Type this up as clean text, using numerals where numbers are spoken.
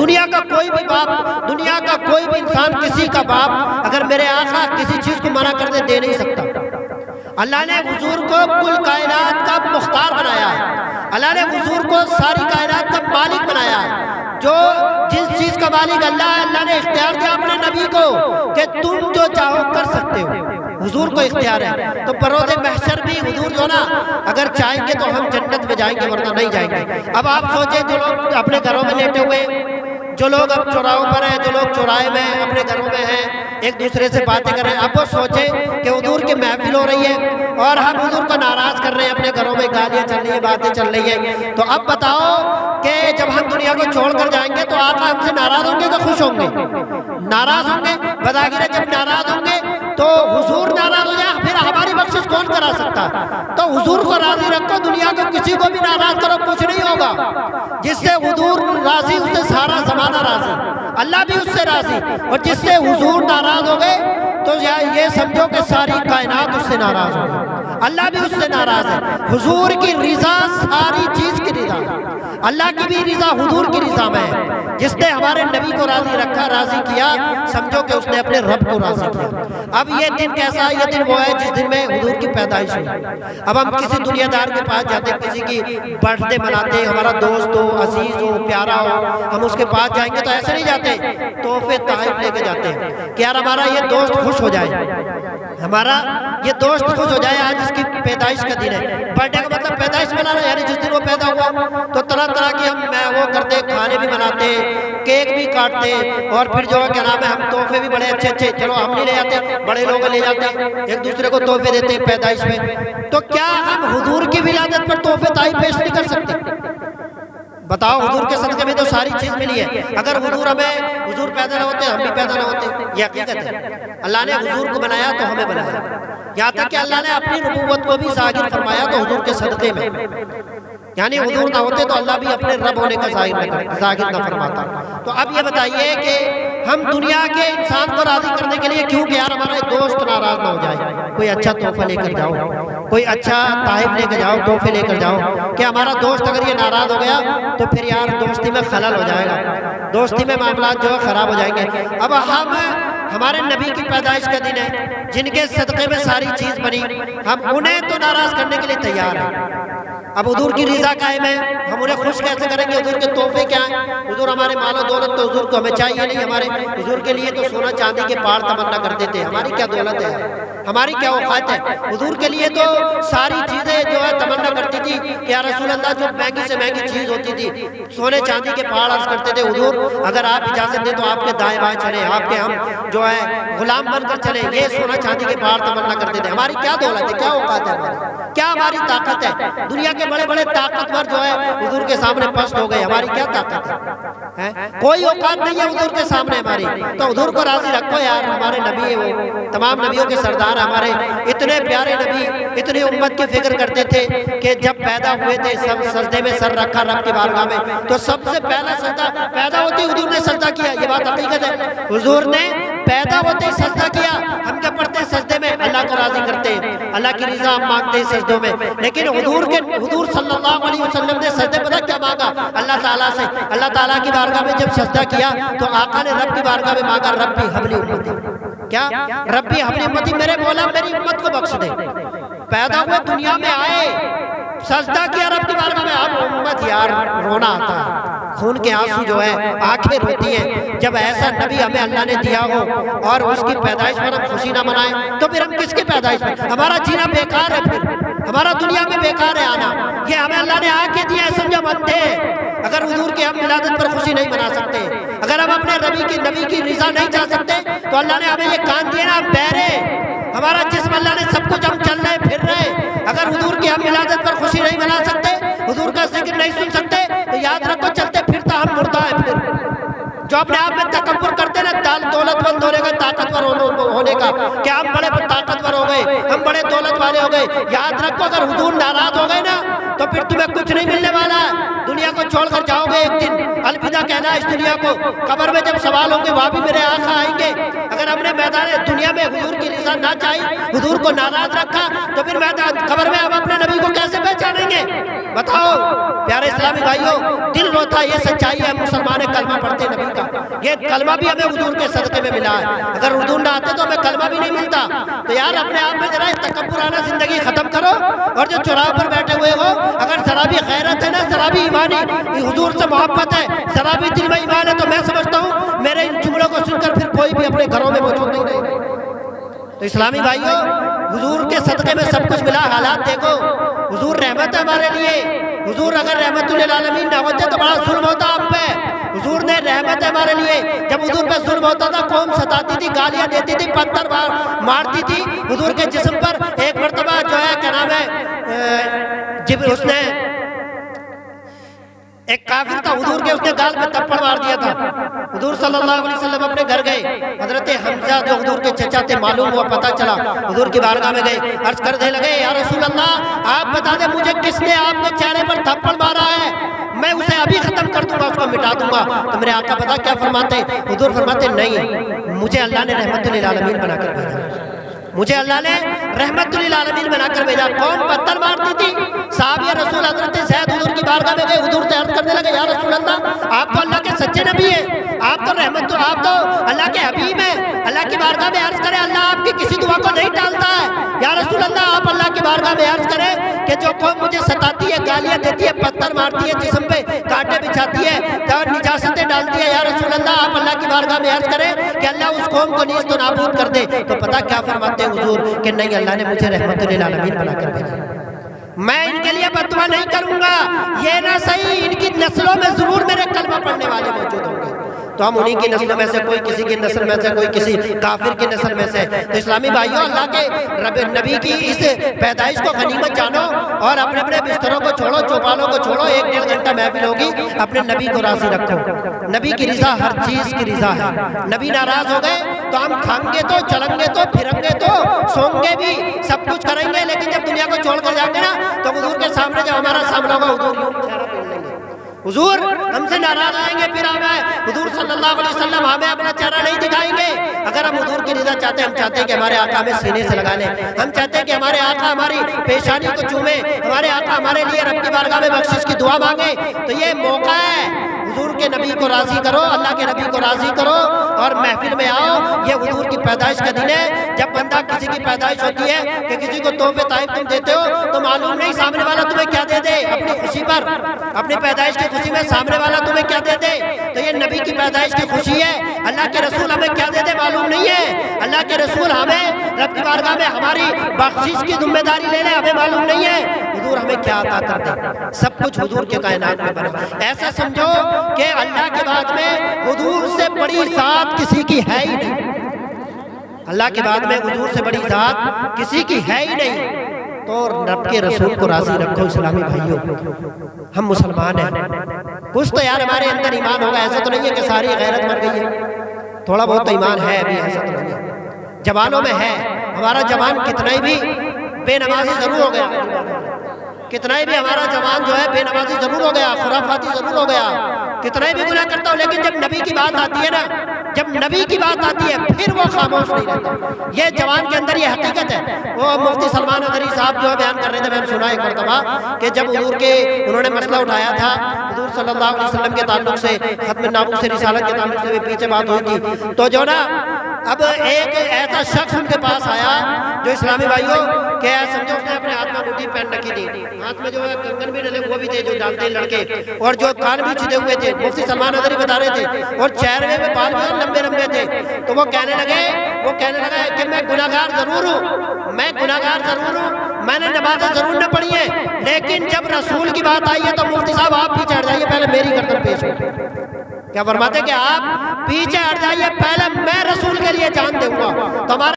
دنیا کا کوئی بھی باپ، دنیا کا کوئی بھی انسان، کسی کا باپ اگر میرے آقا کسی چیز کو منع کر دے نہیں سکتا۔ اللہ نے حضور کو کل کائنات کا مختار بنایا ہے، اللہ نے حضور کو ساری کائنات کا مالک بنایا ہے۔ جو جس چیز کا مالک اللہ ہے، اللہ نے اختیار دیا اپنے نبی کو کہ تم جو چاہو کر سکتے ہو، حضور کو اختیار ہے۔ تو بروز محشر بھی حضور جو نا اگر چاہیں گے تو ہم جنت میں جائیں گے، ورنہ نہیں جائیں گے۔ اب آپ سوچیں جو لوگ اپنے گھروں میں لیٹے ہوئے، جو لوگ اب چوراہوں پر ہیں، جو لوگ چوراہے میں اپنے گھروں میں ہیں، ایک دوسرے سے باتیں کر رہے ہیں، اب وہ سوچیں کہ حضور کی محفل ہو رہی ہے اور ہم حضور کو ناراض کر رہے ہیں، اپنے گھروں میں گالیاں چل رہی ہیں، باتیں چل رہی ہیں۔ تو اب بتاؤ کہ جب ہم دنیا کو چھوڑ کر جائیں گے تو آقا ہم سے ناراض ہوں گے کہ خوش ہوں گے؟ ناراض ہوں گے۔ بظاہر جب ناراض ہوں گے تو حضور ناراض ہو جائے، پھر ہماری بخشش کون کرا سکتا؟ تو حضور کو راضی رکھو، دنیا کو کسی کو بھی ناراض کرو، کچھ نہیں ہوگا۔ جس سے حضور راضی اس سے سارا زمانہ راضی، اللہ بھی اس سے راضی، اور جس سے حضور ناراض ہو گئے تو یہ سمجھو کہ ساری کائنات اس سے ناراض ہو گئی، اللہ بھی اس سے ناراض ہے۔ حضور کی رضا ساری چیز کی رضا، اللہ کی بھی رضا حضور کی رضا میں ہے۔ جس نے ہمارے نبی کو راضی رکھا، راضی کیا، سمجھو کہ اس نے اپنے رب کو راضی کیا۔ اب یہ دن کیسا ہے؟ یہ دن وہ ہے جس دن میں حضور کی پیدائش ہوئی۔ اب ہم کسی دنیا دار کے پاس جاتے ہیں، کسی کی برتھ ڈے مناتے ہیں، ہمارا دوست ہو، عزیز ہو، پیارا ہو، ہم اس کے پاس جائیں گے تو ایسے نہیں جاتے، تحفے تحائف لے کے جاتے ہیں کہ یار ہمارا یہ دوست خوش ہو جائے، ہمارا یہ دوست خوش ہو جائے، آج اس کی پیدائش کا دن ہے۔ برتھ ڈے کا مطلب پیدائش منانا، یعنی جس دن وہ پیدا ہوا تو طرح طرح کی ہم وہ کرتے، کھانے بھی بناتے، کیک بھی کاٹتے، اور پھر جو ہے کیا نام ہے، ہم تحفے بھی بڑے اچھے اچھے، چلو ہم نہیں لے جاتے، بڑے لوگ لے جاتے ہیں، ایک دوسرے کو تحفے دیتے ہیں پیدائش میں۔ تو کیا ہم حضور کی ولادت پر تحفے تحائف پیش نہیں کر سکتے؟ بتاؤ، حضور کے صدقے میں تو ساری چیز ملی ہے۔ اگر حضور پیدا نہ ہوتے، ہم بھی پیدا نہ ہوتے، یہ حقیقت ہے۔ اللہ نے حضور کو بنایا تو ہمیں بنایا، یہاں تک کہ اللہ نے اپنی نبوت کو بھی ظاہر فرمایا تو حضور کے صدقے میں، یعنی حضور نہ ہوتے تو اللہ بھی اپنے رب ہونے کا ظاہر نہ فرماتا۔ تو اب یہ بتائیے کہ ہم دنیا کے انسان کو راضی کرنے کے لیے کیوں کہ یار ہمارا دوست ناراض نہ ہو جائے، کوئی اچھا تحفہ لے کر جاؤ، کوئی اچھا تحائف لے کر جاؤ، تحفے لے کر جاؤ، کہ ہمارا دوست اگر یہ ناراض ہو گیا تو پھر یار دوستی میں خلل ہو جائے گا، دوستی میں معاملات جو ہے خراب ہو جائیں گے۔ اب ہمارے نبی کی پیدائش کا دن ہے، جن کے صدقے میں ساری چیز بنی، ہم انہیں تو ناراض کرنے کے لیے تیار ہیں۔ اب حضور کی رضا قائم ہے، ہم انہیں خوش کیسے کریں گے؟ حضور کے تحفے کیا ہیں؟ حضور ہمارے مال و دولت تو حضور کو ہمیں چاہیے نہیں، ہمارے حضور کے لیے تو سونا چاندی کے پہاڑ تمنا کرتے تھے، ہماری کیا دولت ہے، ہماری کیا اوقات ہے؟ حضور کے لیے تو ساری چیزیں جو ہے تمنا کرتی تھی کہ یا رسول اللہ، جو مہنگی سے مہنگی چیز ہوتی تھی، سونے چاندی کے پہاڑ عرض کرتے تھے، حضور اگر آپ اجازت دیں تو آپ کے دائیں بائیں چلیں، آپ کے ہم جو ہے غلام بن کر چلیں، یہ سونا چاندی کے پہاڑ تمنا کرتے تھے۔ ہماری کیا دولت ہے، کیا اوقات ہے ہماری، کیا ہماری طاقت ہے؟ دنیا کے بڑے بڑے طاقتور جو ہے حضور کے سامنے پست ہو گئے، ہماری کیا طاقت ہے؟ کوئی اوقات نہیں ہے حضور کے سامنے ہماری۔ تو حضور کو راضی رکھو یار، ہمارے نبی ہے، وہ تمام نبیوں کے سردار، ہمارے اتنے پیارے نبی، اتنی امت کی فکر کرتے تھے کہ جب پیدا ہوئے تھے سب سجدے میں سر رکھا رب کی بارگاہ میں، تو سب سے پہلا سجدہ پیدا ہوتے حضور نے سجدہ کیا، یہ بات حقیقت ہے، حضور نے پیدا ہوتے سجدہ کیا۔ ہم کیا پڑھتے ہیں سجدے میں؟ اللہ کو راضی کرتے ہیں، اللہ کی رضا ہم مانگتے ہیں سجدوں میں، لیکن حضور صلی اللہ علیہ وسلم نے سجدے پتہ کیا مانگا اللہ تعالیٰ سے؟ اللہ تعالیٰ کی بارگاہ میں جب سجدہ کیا تو آقا نے رب کی بارگاہ میں مانگا، ربی حبلی امتی، کیا ربی حبلی امتی، میرے مولا میری امت کو بخش دے۔ پیدا ہوئے دنیا میں آئے، سجدہ کیا رب کی بارگاہ میں، اب امت یار رونا آتا ہے، خون کے آنسو جو ہے آنکھیں روتی ہیں جب ایسا نبی ہمیں اللہ نے دیا ہو اور اس کی پیدائش پر ہم خوشی نہ منائیں تو پھر ہم کس کی پیدائش پر؟ ہمارا جینا بیکار ہے، پھر ہمارا دنیا میں بیکار ہے آنا۔ یہ ہمیں اللہ نے آنکھیں دیا ہے، سمجھا بنتے ہیں۔ اگر حضور کے ہم ولادت پر خوشی نہیں منا سکتے، اگر ہم اپنے نبی کی رضا نہیں چاہ سکتے تو اللہ نے ہمیں یہ کان دیا نا، بہرے ہمارا جسم، اللہ نے سب کچھ، ہم چل رہے پھر رہے، اگر حضور کی ہم ولادت پر خوشی نہیں منا سکتے، حضور کا ذکر نہیں سن سکتے تو یاد رکھو چلتے پھرتا ہم مردہ ہے۔ پھر جو اپنے آپ میں تکبر کرتے نا، دولت مند ہونے کا، طاقتور ہونے کا، کہ ہم بڑے طاقتور ہو گئے، ہم بڑے دولت والے ہو گئے، یاد رکھو اگر حضور ناراض ہو گئے نا تو پھر تمہیں کچھ نہیں ملنے والا ہے، دنیا کو چھوڑ کر جاؤ گے ایک دن، الوداع کہنا پھیلا اس دنیا کو، قبر میں جب سوال ہوں گے وہاں بھی میرے آقا آئیں گے۔ اگر ہم نے میدان دنیا میں حضور کی رضا نہ چاہی، حضور کو ناراض رکھا، تو پھر میدان قبر میں ہم اپنے نبی کو کیسے پہچانیں گے؟ بتاؤ پیارے اسلامی بھائیوں، دل روتا ہے، یہ سچائی ہے، مسلمان کلمہ پڑھتے نبی کا، یہ کلمہ بھی ہمیں حضور کے صدقے میں ملا ہے، اگر حضور نہ آتے تو ہمیں کلمہ بھی نہیں ملتا۔ تو یار اپنے آپ میں ذرا تکبرانہ زندگی ختم کرو، اور جو چوراہے پر بیٹھے ہوئے ہو، اگر ذرا بھی غیرت ہے نا، ذرا بھی ایمانی حضور سے محبت ہے، ذرا بھی دل میں ایمان ہے، تو میں سمجھتا ہوں میرے ان جملوں کو سن کر پھر کوئی بھی اپنے گھروں میں موجود نہیں رہے گا۔ تو اسلامی بھائیوں، حضور کے صدقے میں سب کچھ ملا۔ حالات دیکھو، حضور رحمت ہے ہمارے لیے، حضور اگر رحمت للعالمین نہ ہوتے تو بڑا ظلم ہوتا ہم پہ، حضور نے رحمت ہے ہمارے لیے۔ جب حضور پہ ظلم ہوتا تھا، قوم ستاتی تھی، گالیاں دیتی تھی، پتھر مارتی تھی حضور کے جسم پر۔ ایک مرتبہ جو ہے کیا نام ہے، اس نے ایک کافر تھا، حضور کے اس نے گال میں تپڑ مار دیا تھا۔ حضور صلی اللہ علیہ وسلم اپنے گھر گئے، حضرت حمزہ جو حضور کے چچا تھے معلوم ہوا، پتہ چلا، حضور کی بارگاہ میں گئے، عرض کرنے لگے یا رسول اللہ آپ بتا دیں مجھے کس نے آپ کے چہرے پر تھپڑ مارا ہے، میں اسے ابھی ختم کر دوں گا، اس کو مٹا دوں گا۔ تو میرے آقا پتہ کیا فرماتے؟ حضور فرماتے نہیں، مجھے اللہ نے رحمت للعالمین بنا کر بھیجا، مجھے اللہ نے رحمت للعالمین بنا کر بھیجا۔ قوم پتھر مارتی تھی، صحابی رسول حضرت زید حضور کی بارگاہ میں گئے، حضور سے عرض کرنے لگے یا رسول اللہ آپ تو اللہ کے سچے نبی ہیں، آپ تو رحمت، تو آپ تو اللہ کے حبیب ہیں، اللہ کی بارگاہ میں عرض کریں اللہ آپ کی کسی دعا کو نہیں ٹالتا ہے۔ یا رسول اللہ آپ اللہ کی بارگاہ میں عرض کریں کہ جو قوم مجھے ستاتی ہے، گالیاں دیتی ہے، پتھر مارتی ہے، جسم پہ کانٹے بچھاتی ہے اور نجاستیں ڈالتی ہے، یا رسول اللہ آپ اللہ کی بارگاہ میں عرض کریں کہ اللہ اس قوم کو نیست و نابود کر دے۔ تو پتہ کیا فرماتے ہیں حضور کہ نہیں، اللہ نے مجھے رحمت للعالمین بنا کر بھیجا، میں ان کے لیے بددعا نہیں کروں گا، یہ نہ صحیح ان کی نسلوں میں ضرور میرے کلمہ پڑھنے والے موجود ہوں گے، تو ہم انہی کی نسلوں میں سے، کوئی کسی کی نسل میں سے، کوئی کسی کافر کی نسل میں سے۔ تو اسلامی بھائیوں، اللہ کے نبی کی اس پیدائش کو غنیمت جانو، اور اپنے اپنے بستروں کو چھوڑو، چوپالوں کو چھوڑو، 1-1.5 گھنٹہ محفل ہوگی، اپنے نبی کو راضی رکھو۔ نبی کی رضا ہر چیز کی رضا ہے، نبی ناراض ہو گئے تو ہم کھائیں گے تو، چلیں گے تو، پھریں گے تو، سوئیں گے بھی، سب کچھ کریں گے، لیکن جب دنیا کو چھوڑ کر جائیں گے نا تو حضور کے سامنے جب ہمارا سامنا ہوگا، حضور یوں چہرہ پھیر لیں گے، حضور ہم سے ناراض آئیں گے، پھر ہمیں حضور صلی اللہ علیہ وسلم ہمیں اپنا چہرہ نہیں دکھائیں گے۔ اگر ہم حضور کی رضا چاہتے ہیں، ہم چاہتے ہیں کہ ہمارے آقا ہمیں سینے سے لگا لیں، ہم چاہتے ہیں کہ ہمارے آقا ہماری پیشانی کو چومے، ہمارے آقا ہمارے لیے رب کی بارگاہ میں بخشش کی دعا مانگے، تو یہ موقع ہے، حضور کے نبی کو راضی کرو، اللہ کے نبی کو راضی کرو، اور محفل میں آؤ۔ یہ حضور کی پیدائش کا دن ہے، جب بندہ کسی کی پیدائش ہوتی ہے کہ کسی کو تحفے تحائف تم دیتے ہو تو معلوم نہیں سامنے والا تمہیں کیا دے دے، اپنی خوشی پر، اپنی پیدائش کی خوشی میں سامنے والا تمہیں کیا دے دے۔ تو یہ نبی کی پیدائش کی خوشی ہے، اللہ کے رسول ہمیں کیا دے دے معلوم نہیں ہے، اللہ کے رسول ہمیں رب کی بارگاہ میں ہماری بخشش کی ذمہ داری لے لے، ہمیں معلوم نہیں ہے حضور ہمیں کیا عطا کر دے، سب کچھ حضور کے کائنات میں بنا۔ ایسا سمجھو کہ اللہ کے بعد میں حضور سے بڑی ذات کسی کی ہے ہی نہیں، اللہ کے بعد میں حضور سے بڑی ذات کسی کی ہے ہی نہیں۔ تو رب کے رسول کو راضی رکھو اسلامی بھائیوں، ہم مسلمان ہیں، کچھ تو یار ہمارے اندر ایمان ہوگا، ایسا تو نہیں ہے کہ ساری غیرت مر گئی ہے، تھوڑا بہت ایمان ہے ابھی، ایسا تو نہیں ہے، جوانوں میں ہے، ہمارا جوان کتنا ہی بھی بے نمازی ضرور ہو گیا، کتنا ہی بھی ہمارا جوان جو ہے بے نمازی ضرور ہو گیا، خرافاتی ضرور ہو گیا، کتنا ہی بھی گناہ کرتا ہو، لیکن جب نبی کی بات آتی ہے نا، جب نبی کی بات آتی ہے پھر وہ خاموش نہیں رہتا۔ یہ جوان کے اندر یہ حقیقت ہے۔ وہ مفتی سلمان ادری صاحب جو بیان کر رہے تھے، میں نے سنا ایک مرتبہ کہ جب حضور کے انہوں نے مسئلہ اٹھایا تھا حضور صلی اللہ علیہ وسلم کے تعلق سے، ختم نابوت سے، رسالت کے تعلق سے بھی پیچھے بات ہوئی تھی، تو جو نا اب ایک ایسا شخص ان کے پاس آیا جو اسلامی بھائیوں کہ سمجھو اس نے اپنے ہاتھ میں انگوٹھی پہن رکھی تھی، ہاتھ میں جو ہے کنگن بھی ڈلے وہ بھی تھے جو ڈالتے ہیں لڑکے، اور جو کان بھی چھدے ہوئے تھے، مفتی سلمان ادری بتا رہے تھے، اور چہرے میں بال بھی لمبے لمبے تھے۔ تو وہ کہنے لگے کہ میں گناہگار ضرور ہوں، میں گناہگار ضرور ہوں، میں نے نمازیں ضرور نہ پڑھی ہیں، لیکن جب رسول کی بات آئی ہے تو مفتی صاحب آپ پیچھے ہٹ جائیے، پہلے میری گردن پیش ہو۔ کیا فرماتے کہ آپ پیچھے ہٹ جائیے، پہلے میں رسول کے لیے جان دوں گا۔ تو ہمارا